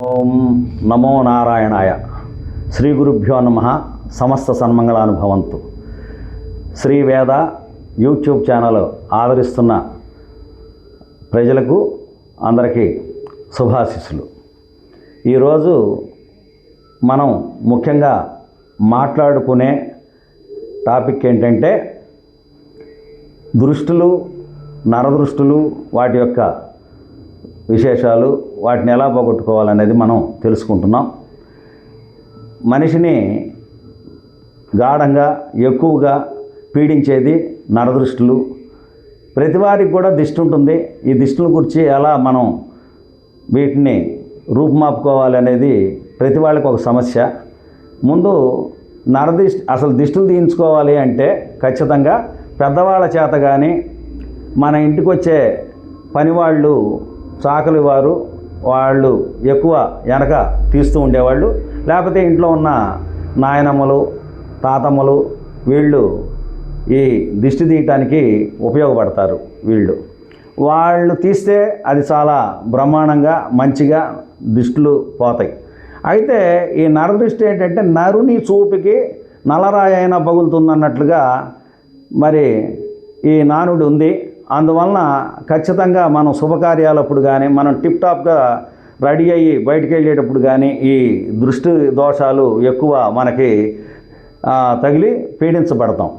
ఓం నమో నారాయణాయ. శ్రీ గురుభ్యో నమః. సమస్త సన్మంగళానుభవంతు. శ్రీ వేద యూట్యూబ్ ఛానల్ ఆదరిస్తున్న ప్రజలకు అందరికీ శుభాశీస్సులు. ఈరోజు మనం ముఖ్యంగా మాట్లాడుకునే టాపిక్ ఏంటంటే దృష్టులు, నరదృష్టులు, వాటి యొక్క విశేషాలు, వాటిని ఎలా పోగొట్టుకోవాలనేది మనం తెలుసుకుంటున్నాం. మనిషిని గాఢంగా ఎక్కువగా పీడించేది నరదృష్టులు. ప్రతి వారికి కూడా దిష్టి ఉంటుంది. ఈ దిష్టుల గురించి ఎలా మనం వీటిని రూపుమాపుకోవాలి అనేది ప్రతి వాళ్ళకి ఒక సమస్య. ముందు అసలు దిష్టులు తీయించుకోవాలి అంటే ఖచ్చితంగా పెద్దవాళ్ళ చేత కానీ, మన ఇంటికి వచ్చే పనివాళ్ళు, చాకలి వారు, వాళ్ళు ఎక్కువ వెనక తీస్తూ ఉండేవాళ్ళు, లేకపోతే ఇంట్లో ఉన్న నాయనమ్మలు, తాతమ్మలు, వీళ్ళు ఈ దిష్టి తీయటానికి ఉపయోగపడతారు. వాళ్ళు తీస్తే అది చాలా బ్రహ్మాండంగా మంచిగా దిష్టులు పోతాయి. అయితే ఈ నరదృష్టి ఏంటంటే నరుని చూపుకి నల్లరాయి అయినా పగులుతుందన్నట్లుగా మరి ఈ నానుడు ఉంది. అందువలన ఖచ్చితంగా మనం శుభకార్యాలప్పుడు కానీ, మనం టిప్ టాప్గా రెడీ అయ్యి బయటికి వెళ్ళేటప్పుడు కానీ ఈ దృష్టి దోషాలు ఎక్కువ మనకి తగిలి పీడించబడతాం.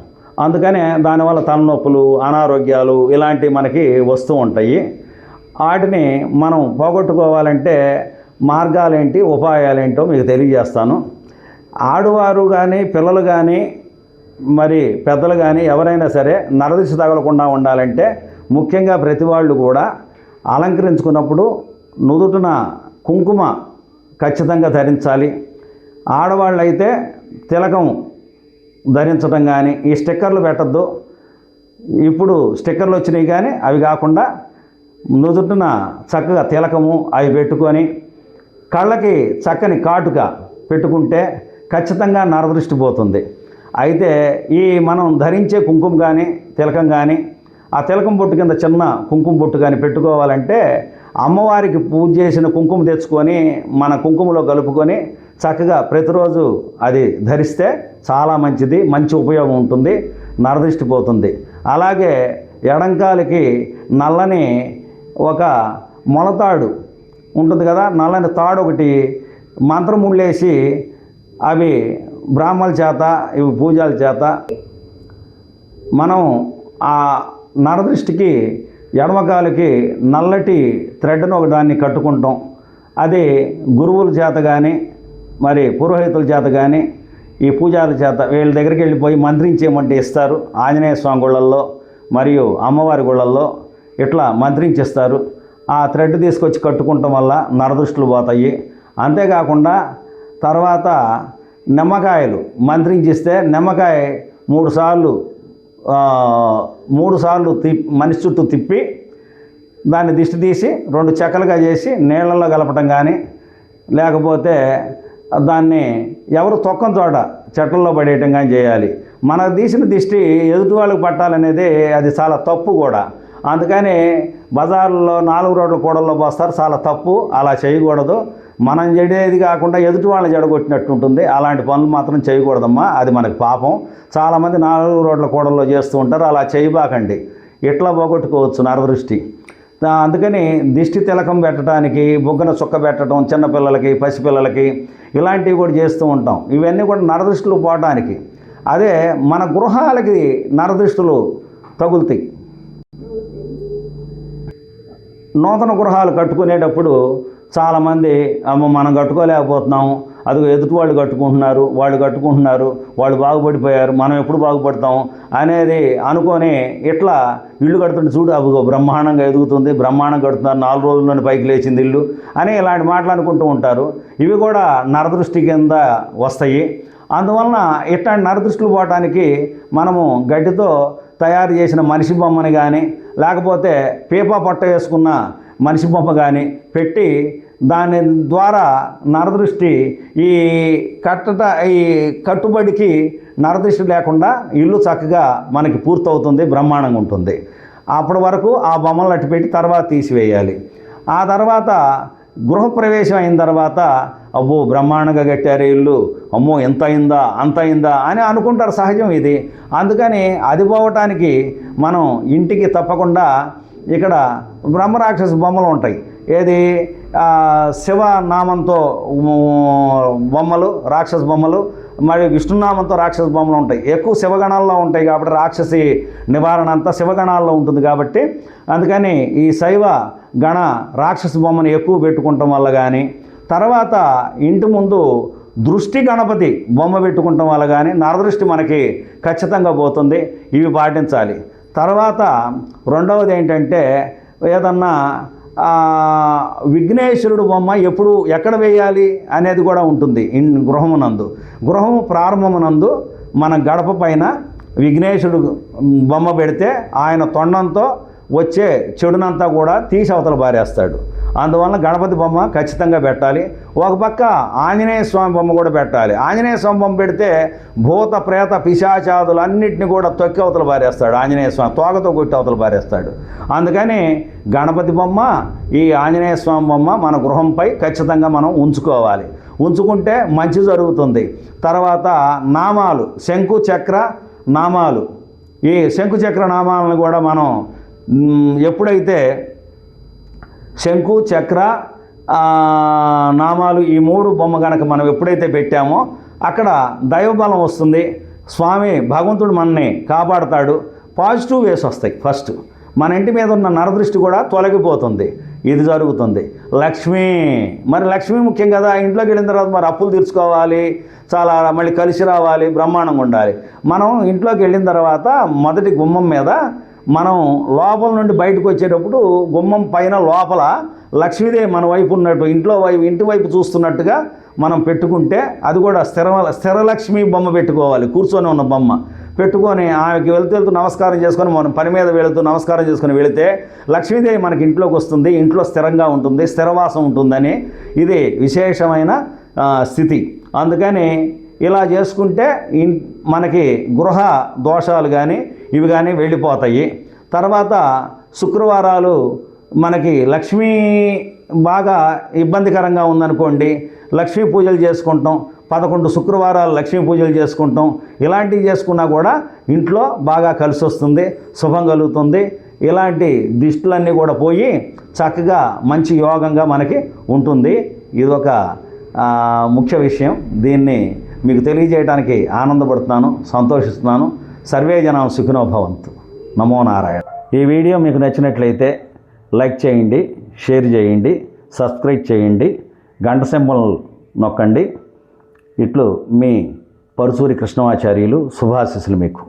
అందుకనే దానివల్ల తలనొప్పులు, అనారోగ్యాలు ఇలాంటివి మనకి వస్తూ ఉంటాయి. వాటిని మనం పోగొట్టుకోవాలంటే మార్గాలేంటి, ఉపాయాలేంటో మీకు తెలియజేస్తాను. ఆడవారు కానీ, పిల్లలు కానీ, మరి పెద్దలు కానీ ఎవరైనా సరే నరదిష్టి తగలకుండా ఉండాలంటే ముఖ్యంగా ప్రతి వాళ్ళు కూడా అలంకరించుకున్నప్పుడు నుదుటిన కుంకుమ ఖచ్చితంగా ధరించాలి. ఆడవాళ్ళు అయితే తిలకం ధరించడం కానీ, ఈ స్టిక్కర్లు పెట్టద్దు. ఇప్పుడు స్టిక్కర్లు వచ్చినాయి కానీ అవి కాకుండా నుదుటిన చక్కగా తిలకము అవి పెట్టుకొని కళ్ళకి చక్కని కాటుక పెట్టుకుంటే ఖచ్చితంగా నరదృష్టి పోతుంది. అయితే ఈ మనం ధరించే కుంకుమ కానీ, తిలకం కానీ, ఆ తిలకం బొట్టు కింద చిన్న కుంకుమ బొట్టు కానీ పెట్టుకోవాలంటే అమ్మవారికి పూజ చేసిన కుంకుమ తెచ్చుకొని మన కుంకుమలో కలుపుకొని చక్కగా ప్రతిరోజు అది ధరిస్తే చాలా మంచిది, మంచి ఉపయోగం ఉంటుంది, నరదృష్టి పోతుంది. అలాగే ఎడంకాలికి నల్లని ఒక మొలతాడు ఉంటుంది కదా, నల్లని తాడు ఒకటి మంత్రముళ్ళేసి అవి బ్రాహ్మణుల చేత, ఇవి పూజల చేత మనం ఆ నరదృష్టికి ఎడమకాలికి నల్లటి థ్రెడ్ను ఒక దాన్ని కట్టుకుంటాం. అది గురువుల చేత కానీ, మరి పురోహితుల చేత కానీ, ఈ పూజారుల చేత వీళ్ళ దగ్గరికి వెళ్ళిపోయి మంత్రించేయమంటే ఇస్తారు. ఆంజనేయ స్వామి గుళ్ళల్లో మరియు అమ్మవారి గుళ్ళల్లో ఇట్లా మంత్రించిస్తారు. ఆ థ్రెడ్ తీసుకొచ్చి కట్టుకుంటాం వల్ల నరదృష్టులు పోతాయి. అంతేకాకుండా తర్వాత నిమ్మకాయలు మంత్రించిస్తే నిమ్మకాయ మూడు సార్లు మనిషి చుట్టూ తిప్పి దాన్ని దిష్టి తీసి 2 చెక్కలుగా చేసి నీళ్ళల్లో కలపటం కానీ, లేకపోతే దాన్ని ఎవరు తొక్కని చోట చెట్లలో పడేయటం కానీ చేయాలి. మనకు తీసిన దిష్టి ఎదుటి వాళ్ళకి పట్టాలనేది అది చాలా తప్పు కూడా. అందుకని బజార్లో 4 రోడ్ల కూడల్లో పోస్తారు, చాలా తప్పు. అలా చేయకూడదు. మనం చెడేది కాకుండా ఎదుటి వాళ్ళని జడగొట్టినట్టు ఉంటుంది. అలాంటి పనులు మాత్రం చేయకూడదమ్మా, అది మనకి పాపం. చాలామంది 4 రోడ్ల కూడల్లో చేస్తూ ఉంటారు, అలా చేయబాకండి. ఇట్లా పోగొట్టుకోవచ్చు నరదృష్టి. అందుకని దిష్టి తిలకం పెట్టడానికి, బొగ్గన చుక్క పెట్టడం చిన్నపిల్లలకి, పసిపిల్లలకి ఇలాంటివి కూడా చేస్తూ ఉంటాం. ఇవన్నీ కూడా నరదృష్టిలు పోవటానికి. అదే మన గృహాలకి నరదృష్టులు తగులుతాయి. నూతన గృహాలు కట్టుకునేటప్పుడు చాలామంది మనం కట్టుకోలేకపోతున్నాము, అది ఎదుటి వాళ్ళు కట్టుకుంటున్నారు, వాళ్ళు బాగుపడిపోయారు, మనం ఎప్పుడు బాగుపడతాం అనేది అనుకొని ఇట్లా ఇల్లు కడుతుంటే చూడు అవి బ్రహ్మాండంగా ఎదుగుతుంది, బ్రహ్మాండంగా కడుతున్నారు, 4 రోజుల్లోనే పైకి లేచింది ఇల్లు అని ఇలాంటి మాటలు అనుకుంటూ ఉంటారు. ఇవి కూడా నరదృష్టి కింద వస్తాయి. అందువలన ఇట్లాంటి నరదృష్టిలు పోవటానికి మనము గడ్డితో తయారు చేసిన మనిషి బొమ్మని కానీ, లేకపోతే పీపా పట్ట వేసుకున్న మనిషి బొమ్మ కానీ పెట్టి దాని ద్వారా నరదృష్టి ఈ కట్టుబడికి నరదృష్టి లేకుండా ఇల్లు చక్కగా మనకి పూర్తవుతుంది, బ్రహ్మాండంగా ఉంటుంది. అప్పటి వరకు ఆ బొమ్మలు అట్టి పెట్టి తర్వాత తీసివేయాలి. ఆ తర్వాత గృహప్రవేశం అయిన తర్వాత అబ్బో బ్రహ్మాండంగా కట్టారు ఇల్లు, అమ్మో ఎంత అయిందా అంత అయిందా అని అనుకుంటారు, సహజం ఇది. అందుకని అది పోవటానికి మనం ఇంటికి తప్పకుండా ఇక్కడ బ్రహ్మరాక్షస బొమ్మలు ఉంటాయి. ఏది శివనామంతో బొమ్మలు, రాక్షస బొమ్మలు, మరి విష్ణునామంతో రాక్షస బొమ్మలు ఉంటాయి. ఎక్కువ శివగణాల్లో ఉంటాయి కాబట్టి రాక్షసి నివారణ అంతా శివగణాల్లో ఉంటుంది కాబట్టి అందుకని ఈ శైవ గణ రాక్షస బొమ్మను ఎక్కువ పెట్టుకుంటాం వల్ల కానీ, తర్వాత ఇంటి ముందు దృష్టి గణపతి బొమ్మ పెట్టుకుంటాం వల్ల కానీ నరదృష్టి మనకి ఖచ్చితంగా పోతుంది. ఇవి పాటించాలి. తర్వాత రెండవది ఏంటంటే ఏదన్నా విఘ్నేశ్వరుడు బొమ్మ ఎప్పుడు ఎక్కడ వేయాలి అనేది కూడా ఉంటుంది. గృహము ప్రారంభమునందు మన గడప పైన విఘ్నేశ్వరుడు బొమ్మ పెడితే ఆయన తొండంతో వచ్చే చెడునంతా కూడా తీసి అవతల పారేస్తాడు. అందువలన గణపతి బొమ్మ ఖచ్చితంగా పెట్టాలి. ఒక పక్క ఆంజనేయ స్వామి బొమ్మ కూడా పెట్టాలి. ఆంజనేయ స్వామి బొమ్మ పెడితే భూత ప్రేత పిశాచాదులు అన్నింటినీ కూడా తొక్కి అవతల పారేస్తాడు. ఆంజనేయ స్వామి తోకతో కొట్టి అవతల పారేస్తాడు. అందుకని గణపతి బొమ్మ, ఈ ఆంజనేయ స్వామి బొమ్మ మన గృహంపై ఖచ్చితంగా మనం ఉంచుకోవాలి. ఉంచుకుంటే మంచి జరుగుతుంది. తర్వాత నామాలు, శంకు చక్ర నామాలు, ఈ శంకు చక్ర నామాలను కూడా మనం ఎప్పుడైతే శంకు చక్ర నామాలు ఈ 3 బొమ్మ కనుక మనం ఎప్పుడైతే పెట్టామో అక్కడ దైవబలం వస్తుంది. స్వామి భగవంతుడు మనని కాపాడుతాడు. పాజిటివ్ వేస్ వస్తాయి. ఫస్ట్ మన ఇంటి మీద ఉన్న నరదృష్టి కూడా తొలగిపోతుంది. ఇది జరుగుతుంది. లక్ష్మి, మరి లక్ష్మి ముఖ్యం కదా. ఇంట్లోకి వెళ్ళిన తర్వాత మరి అప్పులు తీర్చుకోవాలి, చాలా మళ్ళీ కలిసి రావాలి, బ్రహ్మాండంగా ఉండాలి. మనం ఇంట్లోకి వెళ్ళిన తర్వాత మొదటి గుమ్మం మీద మనం లోపల నుండి బయటకు వచ్చేటప్పుడు గుమ్మం పైన లోపల లక్ష్మీదేవి మన వైపు ఉన్నట్టు ఇంటి వైపు చూస్తున్నట్టుగా మనం పెట్టుకుంటే అది కూడా స్థిరలక్ష్మి బొమ్మ పెట్టుకోవాలి. కూర్చొని ఉన్న బొమ్మ పెట్టుకొని ఆమెకి వెళ్తూ నమస్కారం చేసుకొని మనం పని మీద వెళుతూ నమస్కారం చేసుకొని వెళితే లక్ష్మీదేవి మనకి ఇంట్లోకి వస్తుంది, ఇంట్లో స్థిరంగా ఉంటుంది, స్థిరవాసం ఉంటుందని ఇది విశేషమైన స్థితి. అందుకని ఇలా చేసుకుంటే మనకి గృహ దోషాలు కానీ ఇవి కానీ వెళ్ళిపోతాయి. తర్వాత శుక్రవారాలు మనకి లక్ష్మీ బాగా ఇబ్బందికరంగా ఉందనుకోండి, లక్ష్మీ పూజలు చేసుకుంటాం. 11 శుక్రవారాలు లక్ష్మీ పూజలు చేసుకుంటాం. ఇలాంటివి చేసుకున్నా కూడా ఇంట్లో బాగా కలిసి వస్తుంది, శుభం కలుగుతుంది. ఇలాంటి దిష్టులన్నీ కూడా పోయి చక్కగా మంచి యోగంగా మనకి ఉంటుంది. ఇదొక ముఖ్య విషయం. దీన్ని మీకు తెలియజేయడానికి ఆనందపడుతున్నాను, సంతోషిస్తున్నాను. సర్వే జనం సుఖినో భవంతు. నమో నారాయణ. ఈ వీడియో మీకు నచ్చినట్లయితే లైక్ చేయండి, షేర్ చేయండి, సబ్స్క్రైబ్ చేయండి, గంట సింబల్ నొక్కండి. ఇట్లు మీ పరుచూరి కృష్ణమాచార్యులు. శుభాశీస్సులు మీకు.